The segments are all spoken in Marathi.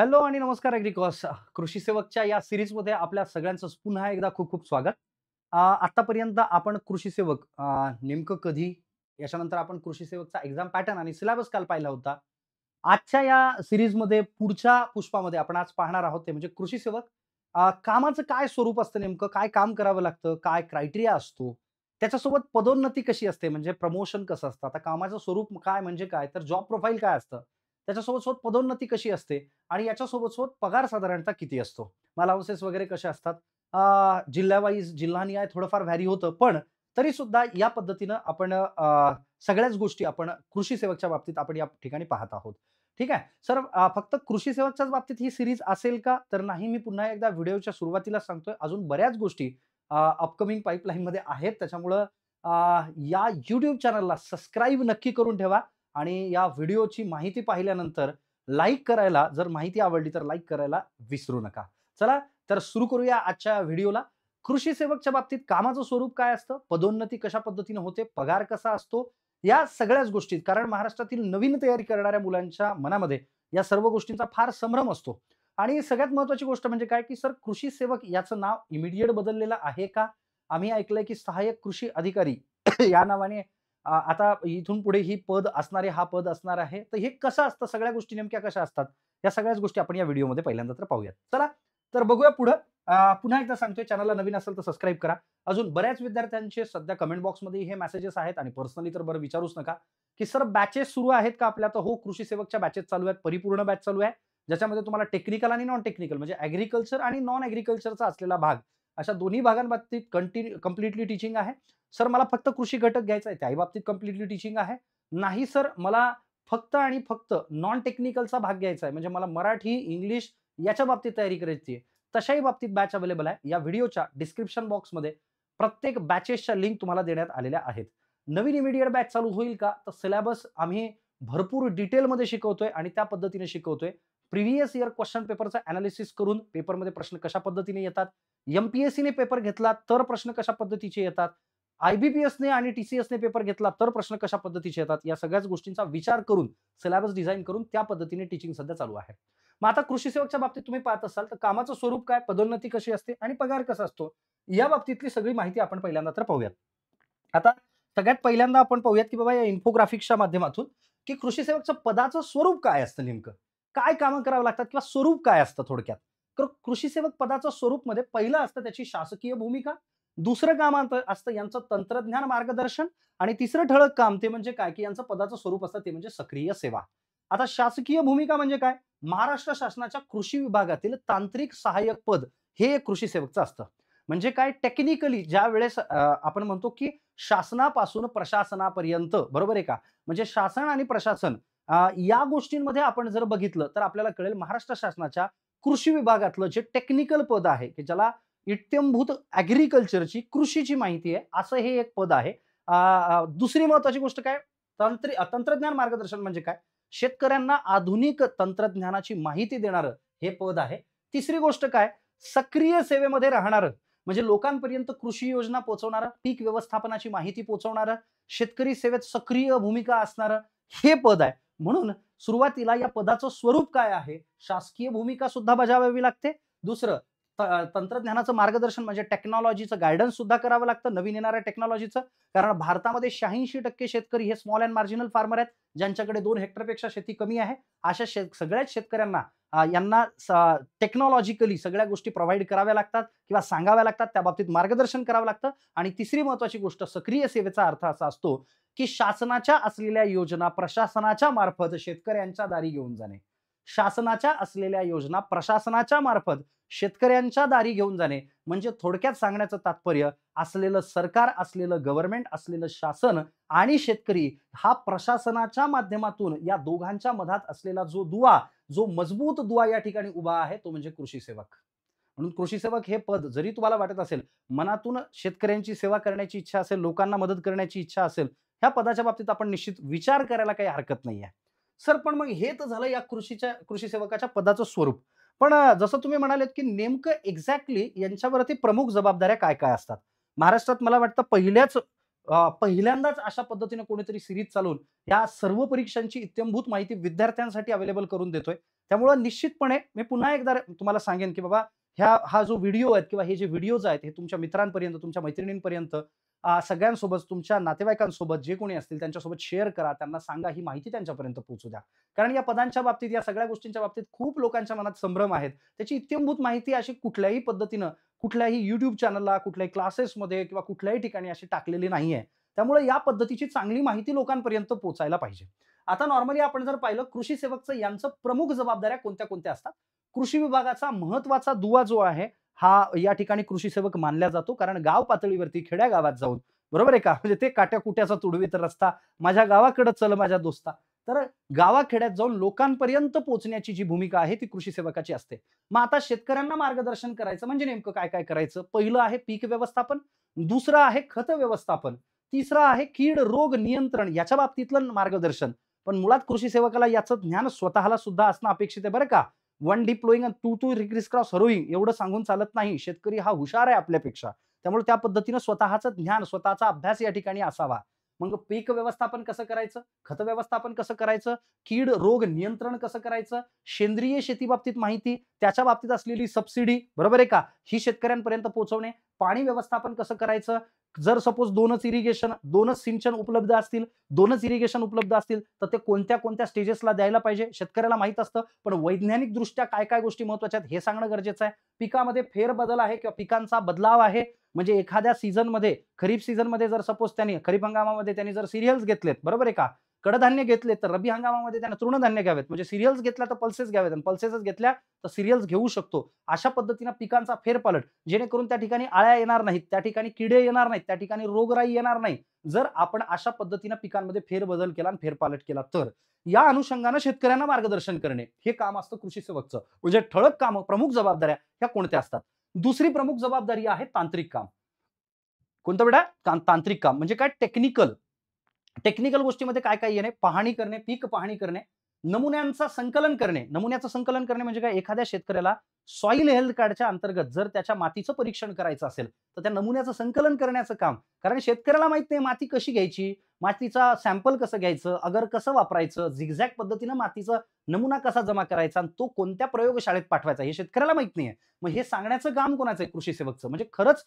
हॅलो आणि नमस्कार ॲग्रीकॉस. कृषी सेवकच्या या सीरीजमध्ये आपल्या सगळ्यांचं पुन्हा एकदा खूप खूप स्वागत. आत्तापर्यंत आपण कृषी सेवक नेमकं कधी, याच्यानंतर आपण कृषी सेवकचा एक्झाम पॅटर्न आणि सिलेबस काल पाहिला होता. आजच्या या सीरीजमध्ये पुढच्या पुष्पामध्ये आपण आज पाहणार आहोत ते म्हणजे कृषी सेवक कामाचं काय स्वरूप असतं नेमकं, काय काम करावं लागतं, काय क्रायटेरिया असतो, त्याच्यासोबत पदोन्नती कशी असते म्हणजे प्रमोशन कसं असतं. आता कामाचं स्वरूप काय म्हणजे काय, तर जॉब प्रोफाईल काय असतं, त्याच्यासोबत सोबत पदोन्नती कशी असते आणि याच्यासोबत सोबत पगार साधारणतः किती असतो, अलाउन्सेस वगैरे कसे असतात. जिल्हा वाईज जिल्हानिहाय थोडंफार व्हॅरी होतं, पण तरी सुद्धा या पद्धतीनं आपण सगळ्याच गोष्टी आपण कृषी सेवकच्या बाबतीत आपण या ठिकाणी पाहत आहोत. ठीक आहे. सर फक्त कृषी सेवकच्याच बाबतीत ही सीरीज असेल का? तर नाही, मी पुन्हा एकदा व्हिडिओच्या सुरुवातीला सांगतोय, अजून बऱ्याच गोष्टी अपकमिंग पाईपलाईनमध्ये आहेत. त्याच्यामुळं या YouTube चॅनलला सबस्क्राईब नक्की करून ठेवा आणि या व्हिडिओची माहिती पाहिल्यानंतर लाईक करायला, जर माहिती आवडली तर लाईक करायला विसरू नका. चला तर सुरू करूया आजच्या व्हिडिओला. कृषी सेवकच्या बाबतीत कामाचं स्वरूप काय असतं? पदोन्नती कशा पद्धतीने होते? पगार कसा असतो? या सगळ्याच गोष्टी, कारण महाराष्ट्रातील नवीन तयारी करणाऱ्या मुलांच्या मनामध्ये या सर्व गोष्टींचा फार संभ्रम असतो. आणि सगळ्यात महत्त्वाची गोष्ट म्हणजे काय, की सर कृषी सेवक याचं नाव इमिडिएट बदललेलं आहे का? आम्ही ऐकलंय की सहाय्यक कृषी अधिकारी या नावाने आता इथून पुढे ही पद असणारे हा पद असणार आहे. तर हे कसं असतं? सगळ्या गोष्टी नेमक्या कशा असतात? या सगळ्याच गोष्टी आपण या व्हिडिओमध्ये पहिल्यांदा तर पाहूयात. चला तर बघूया पुढं. पुन्हा एकदा सांगतोय, चॅनलला नवीन असेल तर सबस्क्राईब करा. अजून बऱ्याच विद्यार्थ्यांचे सध्या कमेंट बॉक्समध्ये हे मेसेजेस आहेत आणि पर्सनली तर बरं विचारूच नका, की सर बॅचेस सुरू आहेत का आपल्या? तर हो, कृषी सेवकच्या बॅचेस चालू आहेत. परिपूर्ण बॅच चालू आहे. ज्याच्यामध्ये तुम्हाला टेक्निकल आणि नॉन टेक्निकल म्हणजे ॲग्रीकल्चर आणि नॉन ॲग्रीकल्चरचा असलेला भाग, अशा दोन्ही भागांबाबतीत कंप्लीटली टीचिंग आहे. सर मला फक्त कृषी घटक घ्यायचा आहे, त्याही बाबतीत कंप्लीटली टीचिंग आहे. नाही सर, मला फक्त आणि फक्त नॉन टेक्निकलचा भाग घ्यायचा आहे, म्हणजे मला मराठी, इंग्लिश याच्या बाबतीत तयारी करायची आहे. तशाही बाबतीत बॅच अवेलेबल आहे. या व्हिडिओच्या डिस्क्रिप्शन बॉक्समध्ये प्रत्येक बॅचेसच्या लिंक तुम्हाला देण्यात आलेल्या आहेत. नवीन इमिडिएट बॅच चालू होईल का? तर सिलेबस आम्ही भरपूर डिटेलमध्ये शिकवतोय आणि त्या पद्धतीने शिकवतोय. प्रिव्हियस इयर क्वेश्चन पेपरचं एनालिसिस करून पेपरमध्ये प्रश्न कशा पद्धतीने येतात, एम-पी-एस-सीने पेपर घेतला तर प्रश्न कशा पद्धतीचे येतात, आय-बी-पी-एसने आणि टी-सी-एसने पेपर घेतला तर प्रश्न कशा पद्धतीचे येतात, या सगळ्याच गोष्टींचा विचार करून सिलेबस डिझाइन करून त्या पद्धतीने टीचिंग सध्या चालू आहे. मग आता कृषी सेवकच्या बाबतीत तुम्ही पाहत असाल तर कामाचं स्वरूप काय, पदोन्नती कशी असते आणि पगार कसा असतो, या बाबतीतली सगळी माहिती आपण पहिल्यांदा तर पाहूयात. आता सगळ्यात पहिल्यांदा आपण पाहूयात, की बाबा या इन्फोग्राफिक्सच्या माध्यमातून, की कृषी सेवकचं पदाचं स्वरूप काय असतं नेमकं? काय कामं करावी लागतात किंवा स्वरूप काय असतं थोडक्यात? तर कृषी सेवक पदाचं स्वरूपमध्ये पहिलं असतं त्याची शासकीय भूमिका, दुसरं काम असतं यांचं तंत्रज्ञान मार्गदर्शन आणि तिसरं ठळक काम ते म्हणजे काय, की यांचं पदाचं स्वरूप असतं ते म्हणजे सक्रिय सेवा. आता शासकीय भूमिका म्हणजे काय? महाराष्ट्र शासनाच्या कृषी विभागातील तांत्रिक सहाय्यक पद हे कृषी सेवकचं असतं. म्हणजे काय, टेक्निकली ज्यावेळेस आपण म्हणतो, की शासनापासून प्रशासनापर्यंत, बरोबर आहे का? म्हणजे शासन आणि प्रशासन या गोष्टींमध्ये आपण जर बघितलं तर आपल्याला कळेल महाराष्ट्र शासनाच्या कृषी विभागातलं जे टेक्निकल पद आहे, की ज्याला इत्यंभूत ॲग्रीकल्चरची, कृषीची माहिती आहे, असं हे एक पद आहे. दुसरी महत्त्वाची गोष्ट काय, तंत्रज्ञान मार्गदर्शन म्हणजे काय? शेतकऱ्यांना आधुनिक तंत्रज्ञानाची माहिती देणारं हे पद आहे. तिसरी गोष्ट काय, सक्रिय सेवेमध्ये राहणारं, म्हणजे लोकांपर्यंत कृषी योजना पोहोचवणारं, पीक व्यवस्थापनाची माहिती पोहोचवणारं, शेतकरी सेवेत सक्रिय भूमिका असणारं हे पद आहे. म्हणून सुरुवातीला या पदाचं स्वरूप काय आहे? शासकीय भूमिका सुद्धा बजावावी लागते. दुसरं तंत्रज्ञानाचं मार्गदर्शन म्हणजे टेक्नॉलॉजीचं गाईडन्स सुद्धा करावं लागतं, नवीन येणाऱ्या टेक्नॉलॉजीचं. कारण भारतामध्ये 86% शेतकरी हे स्मॉल अँड मार्जिनल फार्मर आहेत, ज्यांच्याकडे 2 हेक्टरपेक्षा शेती कमी आहे. अशा सगळ्याच शेतकऱ्यांना यांना टेक्नॉलॉजिकली सगळ्या गोष्टी प्रोव्हाईड कराव्या लागतात किंवा सांगाव्या लागतात. त्या बाबतीत मार्गदर्शन करावं लागतं. आणि तिसरी महत्त्वाची गोष्ट, सक्रिय सेवेचा अर्थ असा असतो, की शासनाच्या असलेल्या योजना प्रशासनाच्या मार्फत शेतकऱ्यांच्या दारी घेऊन जाणे. शासनाच्या असलेल्या योजना प्रशासनाच्या मार्फत शेतकऱ्यांच्या दारी घेऊन जाणे, म्हणजे थोडक्यात सांगण्याचं तात्पर्य, असलेलं सरकार, असलेलं गव्हर्नमेंट, असलेलं शासन आणि शेतकरी हा प्रशासनाच्या माध्यमातून या दोघांच्या मधात असलेला जो दुवा, जो मजबूत दुवा या ठिकाणी उभा आहे, तो म्हणजे कृषी सेवक. म्हणून कृषी सेवक हे पद जरी तुम्हाला वाटत असेल, मनातून शेतकऱ्यांची सेवा करण्याची इच्छा असेल, लोकांना मदत करण्याची इच्छा असेल, ह्या पदाच्या बाबतीत आपण निश्चित विचार करायला काही हरकत नाहीये. सर पण मग हे तर झालं या कृषी सेवकाच्या पदाचं स्वरूप. पण जसं तुम्ही म्हणालेत, की नेमकं एक्झॅक्टली यांच्यावरती प्रमुख जबाबदाऱ्या काय-काय असतात? महाराष्ट्रात मला वाटतं पहिल्याच पहिल्यांदाच अशा पद्धतीने कोणीतरी सिरीज चालवून या सर्व परीक्षांची इत्थंभूत माहिती विद्यार्थ्यांसाठी अवेलेबल करून देतोय. त्यामुळे निश्चितपणे मी पुन्हा एकदा तुम्हाला सांगेन, की बाबा हा जो व्हिडिओ आहे किंवा हे जे व्हिडिओज आहेत, हे तुमच्या मित्रांपर्यंत, तुमच्या मैत्रिणींपर्यंत, सगळ्यांसोबत, तुमच्या नातेवाईकांसोबत जे कोणी असतील त्यांच्यासोबत शेअर करा. त्यांना सांगा, ही माहिती त्यांच्यापर्यंत पोहोचू द्या. कारण या पदांच्या बाबतीत, या सगळ्या गोष्टींच्या बाबतीत खूप लोकांच्या मनात संभ्रम आहेत. त्याची इत्थंभूत माहिती अशी कुठल्याही पद्धतीनं, कुठल्याही YouTube चॅनलला, कुठल्याही क्लासेसमध्ये किंवा कुठल्याही ठिकाणी अशी टाकलेली नाहीये. त्यामुळे या पद्धतीची चांगली माहिती लोकांपर्यंत पोहोचायला पाहिजे. आता नॉर्मली आपण जर पाहिलं, कृषी सेवकचं यांचं प्रमुख जबाबदाऱ्या कोणत्या-कोणत्या असतात? कृषी विभागाचा महत्त्वाचा दुवा जो आहे, हा या ठिकाणी कृषी सेवक मानला जातो. कारण गाव पातळीवरती खेड्यागावात जाऊन, बरोबर आहे का? म्हणजे ते काट्या-कुट्याचा तुडवीत रस्ता, माझ्या गावाकडं चल माझ्या दोस्ता. तर गावाखेड्यात जाऊन लोकांपर्यंत पोहोचण्याची जी भूमिका आहे, ती कृषी सेवकाची असते. मग आता शेतकऱ्यांना मार्गदर्शन करायचं म्हणजे नेमकं काय-काय करायचं? पहिलं आहे पीक व्यवस्थापन, दुसरं आहे खत व्यवस्थापन, तिसरं आहे कीड रोग नियंत्रण याच्या बाबतीतलं मार्गदर्शन. पण मुळात कृषी सेवकाला याचं ज्ञान स्वतःला सुद्धा असणं अपेक्षित आहे बरं का. One deploying and two criss cross harrowing एवढं सांगून चालत नाही. शेतकरी हा हुशार आहे आपल्यापेक्षा. त्यामुळे त्या पद्धतीनं स्वतःचं ज्ञान, स्वतःचा अभ्यास या ठिकाणी असावा. मग पीक व्यवस्थापन कसं करायचं? खत व्यवस्थापन कसं करायचं? कीड रोग नियंत्रण कसं करायचं? सेंद्रिय शेतीबाबतीत माहिती, त्याच्या बाबतीत असलेली सबसिडी, बरोबर आहे का? ही शेतकऱ्यांपर्यंत पोहोचवणे. पाणी व्यवस्थापन कसं करायचं? जर सपोज 2च सिंचन उपलब्ध असतील, 2च इरिगेशन उपलब्ध असतील, तर ते कोणत्या-कोणत्या स्टेजेसला द्यायला पाहिजे शेतकऱ्याला माहीत असतं. पण वैज्ञानिकदृष्ट्या काय-काय गोष्टी महत्त्वाच्या आहेत हे सांगणं गरजेचं आहे. पिकामध्ये फेरबदल आहे किंवा पिकांचा बदलाव आहे. म्हणजे एखाद्या सीझनमध्ये, खरीप सीझनमध्ये जर सपोज त्यांनी खरीप हंगामामध्ये त्यांनी जर सीरियल्स घेतलेत, बरोबर आहे का? कडधान्य घेतले, तर रब्बी हंगामामध्ये त्यानं तृणधान्य घ्यावेत. म्हणजे सीरियल्स घेतल्या तर पल्सेस घ्यावेत आणि पल्सेसच घेतल्या तर सीरियल्स घेऊ शकतो. अशा पद्धतीनं पिकांचा फेरपालट, जेणेकरून त्या ठिकाणी अळ्या येणार नाहीत, त्या ठिकाणी किडे येणार नाहीत, त्या ठिकाणी रोगराई येणार नाही. जर आपण अशा पद्धतीनं पिकांमध्ये फेरबदल केला आणि फेरपालट केला तर. या अनुषंगानं शेतकऱ्यांना मार्गदर्शन करणे हे काम असतं कृषी सेवकचं. म्हणजे ठळक कामं, प्रमुख जबाबदाऱ्या ह्या कोणत्या असतात? दुसरी प्रमुख जबाबदारी आहे तांत्रिक काम. कोणतं बेटा? तांत्रिक काम म्हणजे काय? टेक्निकल. टेक्निकल गोष्टीमध्ये काय-काय येणे? पाहणी करणे, पीक पाहणी करणे, नमुन्यांचं संकलन करणे. नमुन्याचं संकलन करणे म्हणजे काय? एखाद्या शेतकऱ्याला सॉइल हेल्थ कार्डच्या अंतर्गत जर त्याच्या मातीचं परीक्षण करायचं असेल, तर त्या नमुन्याचं संकलन करण्याचं काम. कारण शेतकऱ्याला माहीत नाही माती कशी घ्यायची, मातीचा सॅम्पल कसं घ्यायचं, अगर कसं वापरायचं, झिगझॅग पद्धतीनं मातीचा नमुना कसा जमा करायचा आणि तो कोणत्या प्रयोगशाळेत पाठवायचा हे शेतकऱ्याला माहीत नाहीये. मग हे सांगण्याचं काम कोणाचं आहे? कृषी सेवकचं. म्हणजे खरंच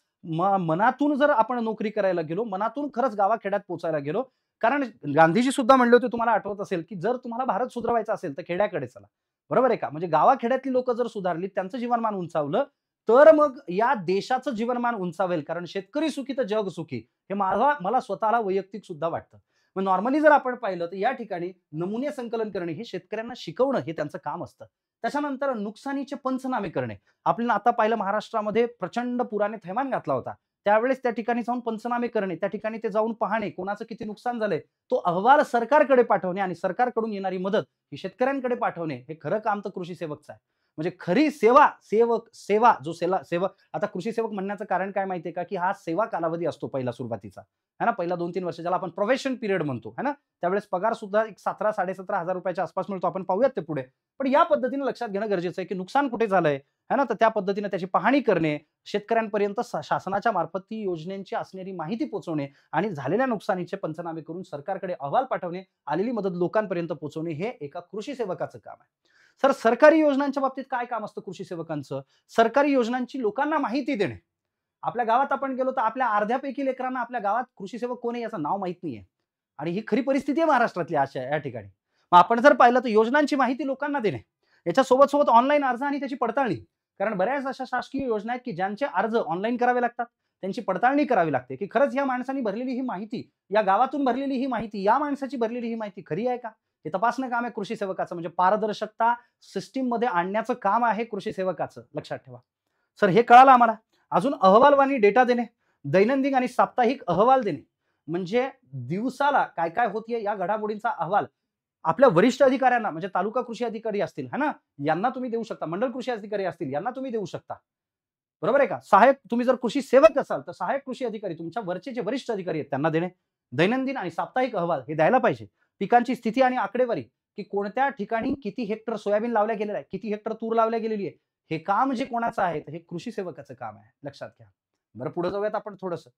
मनातून जर आपण नोकरी करायला गेलो, मनातून खरंच गावाखेड्यात पोहोचायला गेलो, कारण गांधीजी सुद्धा म्हणले होते, तुम्हाला आठवत असेल, की जर तुम्हाला भारत सुधारायचा असेल, तर खेड्याकडे चला. बरोबर आहे का? म्हणजे गावाखेड्यातली लोकं जर सुधारली, त्यांचं जीवनमान उंचावलं, तर मग या देशाचं जीवनमान उंचावेल. कारण शेतकरी सुखी तर जग सुखी. हे मला स्वतःला वैयक्तिक सुद्धा वाटतं. मग नॉर्मली जर आपण पाहिलं, तर या ठिकाणी नमुने संकलन करणे हे शेतकऱ्यांना शिकवणं हे त्यांचं काम असतं. त्याच्यानंतर नुकसानीचे पंचनामे करणे. आपल्याला आता पाहिलं महाराष्ट्रामध्ये प्रचंड पुराने थैमान घातला होता. त्यावेळेस त्या ठिकाणी जाऊन पंचनामे करणे, त्या ठिकाणी ते जाऊन पाहणे, कोणाचं किती नुकसान झालंय, तो अहवाल सरकारकडे पाठवणे आणि सरकारकडून येणारी मदत ही शेतकऱ्यांकडे पाठवणे, हे खरं काम तर कृषी सेवकचं आहे. म्हणजे खरी सेवा, सेवा जो सेवक आता कृषी सेवक म्हणण्याचं कारण काय माहितीये का, की हा सेवा कालावधी असतो पहिला सुरुवातीचा. है ना? पहिला 2-3 वर्ष ज्याला आपण प्रोबेशन पिरियड म्हणतो, है ना? त्यावेळेस पगार सुद्धा एक 17,000-17,500 रुपयाच्या आसपास मिळतो. आपण पाहूयात ते पुढे. पण या पद्धतीने लक्षात घेणं गरजेचं आहे, की नुकसान कुठे झालंय, है ना? तर त्या पद्धतीने त्याची पाहणी करणे, शेतकऱ्यांपर्यंत शासनाच्या मार्फत ती योजनेची असणारी माहिती पोहोचवणे आणि झालेल्या नुकसानीचे पंचनामे करून सरकारकडे अहवाल पाठवणे, आलेली मदत लोकांपर्यंत पोहोचवणे हे एका कृषी सेवकाचं काम आहे. तर सरकारी योजनांच्या बाबतीत काय काम असतं कृषी सेवकांचं? सरकारी योजनांची लोकांना माहिती देणे. आपल्या गावात आपण गेलो तर आपल्या अर्ध्यापैकी लेकरांना आपल्या गावात कृषी सेवक कोण आहे याचं नाव माहीत नाहीये. आणि ही खरी परिस्थिती आहे महाराष्ट्रातली अशा या ठिकाणी. मग आपण जर पाहिलं तर योजनांची माहिती लोकांना देणे. याच्या सोबत ऑनलाईन अर्ज आणि त्याची पडताळणी. कारण बऱ्याच अशा शासकीय योजना आहेत, की ज्यांचे अर्ज ऑनलाईन करावे लागतात. त्यांची पडताळणी करावी लागते, की खरंच या माणसाने भरलेली ही माहिती, या गावातून भरलेली ही माहिती, या माणसाची भरलेली ही माहिती खरी आहे का? हे तपासणं काम आहे कृषी सेवकाचं. म्हणजे पारदर्शकता सिस्टममध्ये आणण्याचं काम आहे कृषी सेवकाचं. लक्षात ठेवा. सर हे कळालं आम्हाला. अजून अहवालवाणी डेटा देणे, दैनंदिन आणि साप्ताहिक अहवाल देणे. म्हणजे दिवसाला काय-काय होतीये या घडामोडींचा अहवाल आपल्या वरिष्ठ अधिकाऱ्यांना म्हणजे तालुका कृषी अधिकारी असतील, है ना? यांना तुम्ही देऊ शकता. मंडल कृषी अधिकारी असतील, यांना तुम्ही देऊ शकता. बरोबर आहे का? सहाय्यक तुम्ही जर कृषी सेवक असाल, तर सहाय्यक कृषी अधिकारी तुमच्या वरचे जे वरिष्ठ अधिकारी आहेत त्यांना देणे. दैनंदिन आणि साप्ताहिक अहवाल हे द्यायला पाहिजे. पिकांची स्थिती आणि आकडेवारी, की कोणत्या ठिकाणी किती हेक्टर सोयाबीन लावल्या गेलेलं आहे, किती हेक्टर तूर लावल्या गेलेली आहे. हे काम जे कोणाचं आहे, तर हे कृषी सेवकाचं काम आहे. लक्षात घ्या. बरं पुढे जाऊयात आपण थोडंसं.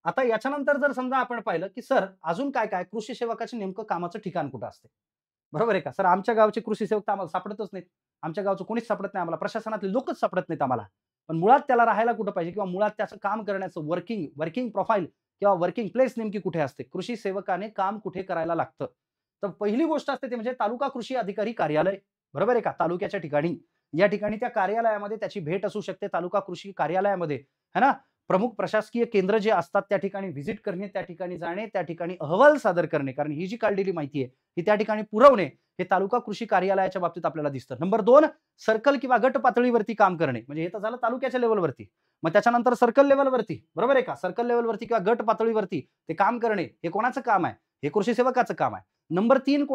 आता याच्यानंतर जर समजा आपण पाहिलं, की सर अजून काय-काय कृषी सेवकाचे नेमकं कामाचं ठिकाण कुठं असते? बरोबर आहे का? सर आमच्या गावचे कृषी सेवक तर आम्हाला सापडतच नाहीत. आमच्या गावचं कोणीच सापडत नाही आम्हाला. प्रशासनातले लोकच सापडत नाहीत आम्हाला. पण मुळात त्याला राहायला कुठं पाहिजे किंवा मुळात त्याचं काम करण्याचं वर्किंग वर्किंग प्रोफाइल किंवा वर्किंग प्लेस नेमकी कुठे असते? कृषी सेवकाने काम कुठे करायला लागतं? तर पहिली गोष्ट असते ती म्हणजे तालुका कृषी अधिकारी कार्यालय. बरोबर आहे का? तालुक्याच्या ठिकाणी. या ठिकाणी त्या कार्यालयामध्ये त्याची भेट असू शकते तालुका कृषी कार्यालयामध्ये, है ना? प्रमुख प्रशासकीय केंद्र जे असतात त्या ठिकाणी व्हिजिट करणे, त्या ठिकाणी जाणे, त्या ठिकाणी अहवाल सादर करणे. कारण ही जी काढलेली माहिती आहे, ही त्या ठिकाणी पुरवणे, हे तालुका कृषी कार्यालयाच्या बाबतीत आपल्याला दिसतं. नंबर 2 सर्कल किंवा गट पातळीवरती काम करणे. म्हणजे हे तर झालं तालुक्याच्या लेव्हलवरती. मग त्याच्यानंतर सर्कल लेव्हलवरती, बरोबर आहे का? सर्कल लेव्हलवरती किंवा गट पातळीवरती ते काम करणे, हे कोणाचं काम आहे? हे कृषी सेवकाचं काम आहे. नंबर 3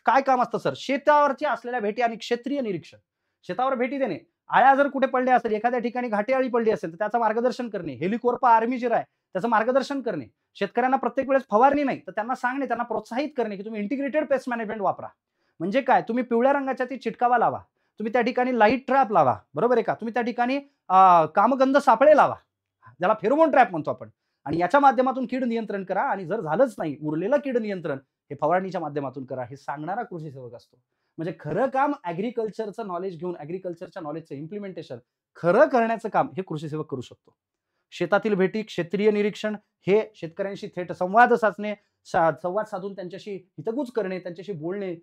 काय काम असतं सर? शेतावरच्या असलेल्या भेटी आणि क्षेत्रीय निरीक्षण. शेतावर भेटी देणे. आळ्या जर कुठे पडल्या असेल, एखाद्या ठिकाणी घाटी अळी पडली असेल, तर त्याचं मार्गदर्शन करणे. हेलिकोर्पा आर्मीचीर आहे, त्याचं मार्गदर्शन करणे. शेतकऱ्यांना प्रत्येक वेळेस फवारणी नाही, तर त्यांना सांगणे, त्यांना प्रोत्साहित करणे, की तुम्ही इंटिग्रेटेड पेस्ट मॅनेजमेंट वापरा. म्हणजे काय? तुम्ही पिवळ्या रंगाच्या ती चिटकावा लावा. तुम्ही त्या ठिकाणी लाईट ट्रॅप लावा. बरोबर आहे का? तुम्ही त्या ठिकाणी कामगंध सापळे लावा. ज्याला फेरोमोन ट्रॅप म्हणतो आपण. आणि याच्या माध्यमातून कीड नियंत्रण करा आणि जर झालंच नाही, उरलेलं कीड नियंत्रण हे फवारणीच्या माध्यमातून करा. हे सांगणारा कृषी सेवक असतो. म्हणजे खरं काम ॲग्रीकल्चरचं नॉलेज घेऊन ॲग्रीकल्चरच्या नॉलेजचं इम्प्लिमेंटेशन खरं करण्याचं काम हे कृषी सेवक करू शकतो. शेतातील भेटी, क्षेत्रीय निरीक्षण हे शेतकऱ्यांशी थेट संवाद साधणे, संवाद साधून त्यांच्याशी हितगुज करणे, त्यांच्याशी बोलणे.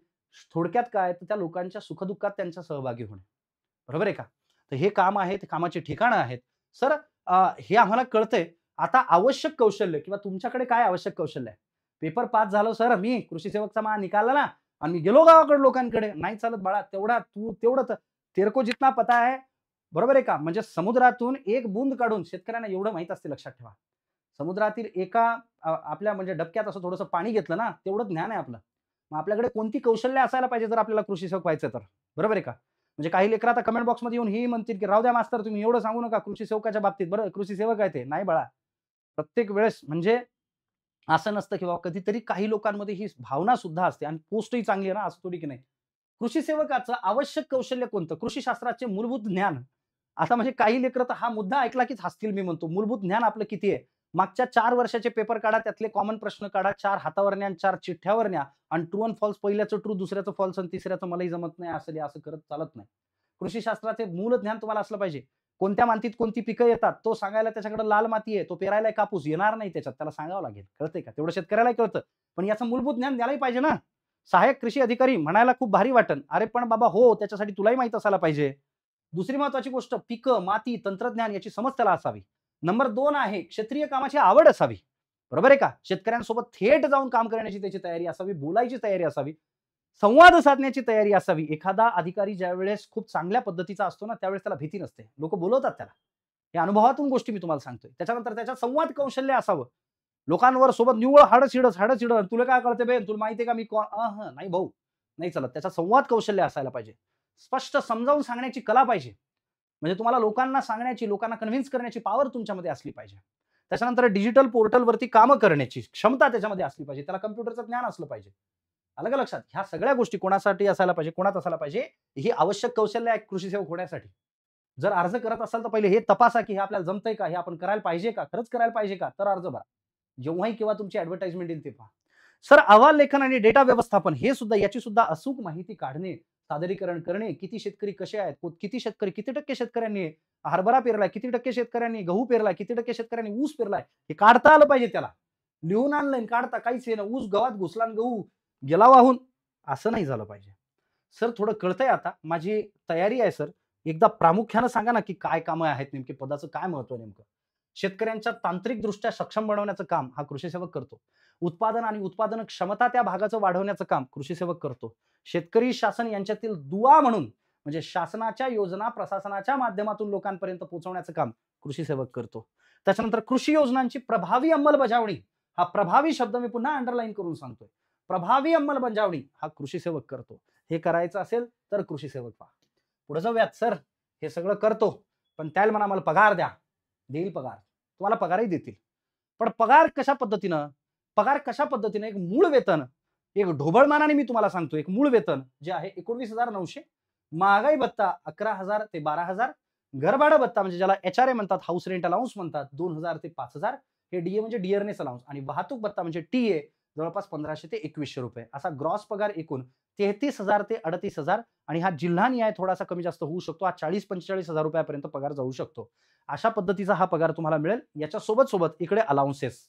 थोडक्यात काय तर त्या लोकांच्या सुखदुःखात त्यांचा सहभागी होणे. बरोबर आहे का? तर हे काम आहे, ते कामाची ठिकाणं आहेत. सर हे आम्हाला कळतंय. आता आवश्यक कौशल्य किंवा तुमच्याकडे काय आवश्यक कौशल्य आहे? पेपर पास झालो सर मी, कृषी सेवकचा निकाल आला आणि मी गेलो गावाकडे लोकांकडे. नाही चालत बाळा, तेवढं तेरे को जितना पता है, बरोबर आहे का? म्हणजे समुद्रातून एक बूंद काढून शेतकऱ्यांना एवढं माहीत असते लक्षात ठेवा. समुद्रातील एका आपल्या म्हणजे डबक्यात असं थोडंसं पाणी घेतलं ना, तेवढं ज्ञान आहे आपलं. मग आपल्याकडे कोणती कौशल्य असायला पाहिजे जर आपल्याला कृषी सेवक व्हायचं तर, बरोबर आहे का? म्हणजे काही लेकरं आता कमेंट बॉक्समध्ये येऊन हेही म्हणतील, की "राहू द्या मास्तर तुम्ही एवढं सांगू नका कृषी सेवकाच्या बाबतीत बरं, कृषी सेवक आहे ते." नाही बाळा, प्रत्येक वेळेस म्हणजे असं नसतं, की बाबा कधीतरी काही लोकांमध्ये ही भावना सुद्धा असते आणि पोस्टही चांगली आहे ना, असं थोडी की नाही. कृषी सेवकाचं आवश्यक कौशल्य कोणतं? कृषी शास्त्राचे मूलभूत ज्ञान. आता म्हणजे काही लेकरं तर हा मुद्दा ऐकला कीच हसतील मी म्हणतो. मूलभूत ज्ञान आपलं किती आहे? मागच्या 4 वर्षाचे पेपर काढा, त्यातले कॉमन प्रश्न काढा, 4 हातावर न्या आणि 4 चिठ्ठ्यावर न्या आणि ट्रू अँड फॉल्स पहिल्याचं ट्रू, दुसऱ्याचं फॉल्स आणि तिसऱ्याचं मलाही जमत नाही असं असं करत चालत नाही. कृषी शास्त्राचे मूळ ज्ञान तुम्हाला असलं पाहिजे. कोणत्या मातीत कोणती पिकं येतात, तो सांगायला त्याच्याकडे लाल माती आहे, तो पेरायला कापूस येणार नाही त्याच्यात, त्याला सांगावं लागेल. कळतंय का? तेवढं शेतकऱ्यालाही कळतं. पण याचं मूलभूत ज्ञान द्यायलाही पाहिजे ना. सहाय्यक कृषी अधिकारी म्हणायला खूप भारी वाटेल. अरे पण बाबा हो, त्याच्यासाठी तुलाही माहीत असायला पाहिजे. दुसरी महत्त्वाची गोष्ट पिकं, माती, तंत्रज्ञान याची समज त्याला असावी. नंबर 2 आहे क्षेत्रीय कामाची आवड असावी. बरोबर आहे का? शेतकऱ्यांसोबत थेट जाऊन काम करण्याची त्याची तयारी असावी, बोलायची तयारी असावी. संवाद साधण्याची तयारी असावी. एखादा अधिकारी ज्यावेळेस खूप चांगल्या पद्धतीचा असतो ना, त्यावेळेस त्याला भीती नसते. लोकं बोलवतात त्याला. या अनुभवातून गोष्टी मी तुम्हाला सांगतोय. त्याच्यानंतर त्याच्यात संवाद कौशल्य असावं. लोकांवर सोबत निव्वळ हाडं तुला काय कळतं बे? तुला माहिती आहे का मी कोण? नाही भाऊ, नाही चालत. त्याचा संवाद कौशल्य असायला पाहिजे. स्पष्ट समजावून सांगण्याची कला पाहिजे. म्हणजे तुम्हाला लोकांना सांगण्याची, लोकांना कन्व्हिन्स करण्याची पॉवर तुमच्यामध्ये असली पाहिजे. त्याच्यानंतर डिजिटल पोर्टलवरती कामं करण्याची क्षमता त्याच्यामध्ये असली पाहिजे. त्याला कॉम्प्युटरचं ज्ञान असलं पाहिजे. आलं का लक्षात? ह्या सगळ्या गोष्टी कोणासाठी असायला पाहिजे, कोणात असायला पाहिजे? ही आवश्यक कौशल्य आहे कृषी सेवक होण्यासाठी. जर अर्ज करत असाल तर पहिले हे तपासा, की हे आपल्याला जमतंय का? हे आपण करायला पाहिजे का? खरंच करायला पाहिजे का? तर अर्ज भरा. जेव्हाही केव्हा तुमची ॲडव्हर्टाइजमेंट येईल ते पहा. सर अहवाल लेखन आणि डेटा व्यवस्थापन हे सुद्धा याची सुद्धा अचूक माहिती काढणे, सादरीकरण करणे, किती शेतकरी कसे आहेत, किती शेतकरी किती टक्के शेतकऱ्यांनी हरभरा पेरलाय, किती टक्के शेतकऱ्यांनी गहू पेरलाय, किती टक्के शेतकऱ्यांनी ऊस पेरलाय, हे काढता आलं पाहिजे त्याला. लिहून आणलं काढता काहीच आहे ना, ऊस गावात घुसला आणि गहू गेला वाहून, असं नाही झालं पाहिजे. सर थोडं कळतंय आता, माझी तयारी आहे सर. एकदा प्रामुख्यानं सांगा ना, की काय कामं आहेत नेमकी, पदाचं काय महत्त्व नेमकं? शेतकऱ्यांच्या तांत्रिकदृष्ट्या सक्षम बनवण्याचं काम हा कृषी सेवक करतो. उत्पादन आणि उत्पादन क्षमता त्या भागाचं वाढवण्याचं काम कृषी सेवक करतो. शेतकरी शासन यांच्यातील दुवा म्हणून म्हणजे शासनाच्या योजना प्रशासनाच्या माध्यमातून लोकांपर्यंत पोहोचवण्याचं काम कृषी सेवक करतो. त्याच्यानंतर कृषी योजनांची प्रभावी अंमलबजावणी, हा प्रभावी शब्द मी पुन्हा अंडरलाईन करून सांगतोय. प्रभावी अंमलबजावणी हा कृषी सेवक करतो. हे करायचं असेल तर कृषी सेवक पहा. पुढे जाऊयात सर. हे सगळं करतो, पण त्याला म्हणा मला पगार द्या. देईल पगार. तुम्हाला पगारही देतील. पण पगार कशा पद्धतीनं? पगार कशा पद्धतीने? एक मूळ वेतन, एक ढोबळमानाने मी तुम्हाला सांगतो, एक मूळ वेतन जे आहे 19,900, महागाई भत्ता 11,000 ते 12,000, घरभाडं भत्ता म्हणजे ज्याला एचआरए म्हणतात, हाऊस रेंट अलाउन्स म्हणतात 2,000 ते 5,000, हे डी म्हणजे डिअरनेस अलाउन्स आणि वाहतूक भत्ता म्हणजे टीए जवळपास 1500 ते 2100 रुपये असा ग्रॉस पगार एकूण 33,000 ते 38,000 आणि हा जिल्हानिहाय थोडासा कमी जास्त होऊ शकतो. हा 40-45,000 रुपयापर्यंत पगार जाऊ शकतो. अशा पद्धतीचा हा पगार तुम्हाला मिळेल. याच्या सोबत इकडे अलाउन्सेस.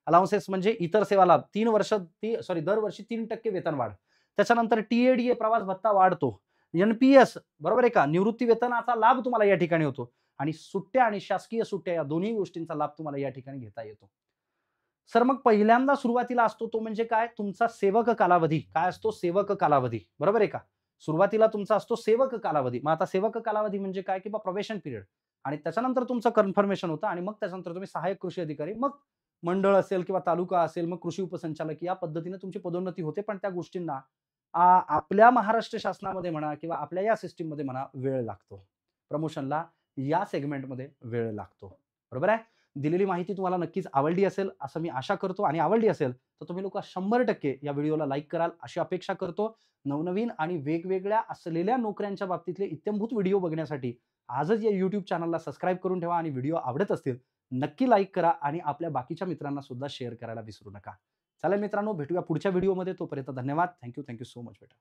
अलाउन्सेस म्हणजे इतर सेवा लाभ 3 वर्ष दरवर्षी 3% वेतन वाढ. त्याच्यानंतर टीएडीए प्रवास भत्ता वाढतो. एन-पी-एस बरोबर आहे का? निवृत्ती वेतनाचा लाभ तुम्हाला या ठिकाणी होतो आणि सुट्ट्या आणि शासकीय सुट्ट्या या दोन्ही गोष्टींचा लाभ तुम्हाला या ठिकाणी घेता येतो. सर मग पहिल्यांदा सुरुवातीला असतो तो म्हणजे काय? तुमचा सेवक कालावधी. काय असतो? सेवक कालावधी. बरोबर आहे का? सुरुवातीला तुमचा असतो सेवक कालावधी. मग आता सेवक कालावधी म्हणजे काय? किंवा प्रोबेशन पिरियड आणि त्याच्यानंतर तुमचं कन्फर्मेशन होतं आणि मग त्याच्यानंतर तुम्ही सहाय्यक कृषी अधिकारी, मग मंडळ असेल किंवा तालुका असेल, मग कृषी उपसंचालक या पद्धतीने तुमची पदोन्नती होते. पण त्या गोष्टींना आपल्या महाराष्ट्र शासनामध्ये म्हणा किंवा आपल्या या सिस्टममध्ये म्हणा वेळ लागतो. प्रमोशनला या सेगमेंटमध्ये वेळ लागतो. बरोबर आहे? दिलेली माहिती तुम्हाला नक्कीच आवडली असेल असं मी आशा करतो आणि आवडली असेल तर तुम्ही लोकं 100% या व्हिडिओला लाईक कराल अशी अपेक्षा करतो. नवनवीन आणि वेगवेगळ्या असलेल्या नोकऱ्यांच्या बाबतीतले इत्थंभूत व्हिडिओ बघण्यासाठी आजच या YouTube चॅनलला सबस्क्राईब करून ठेवा आणि व्हिडिओ आवडत असतील नक्की लाईक करा आणि आपल्या बाकीच्या मित्रांना सुद्धा शेअर करायला विसरू नका. चालेल मित्रांनो, भेटूया पुढच्या व्हिडिओमध्ये. तोपर्यंत धन्यवाद. थँक यू सो मच बेटा.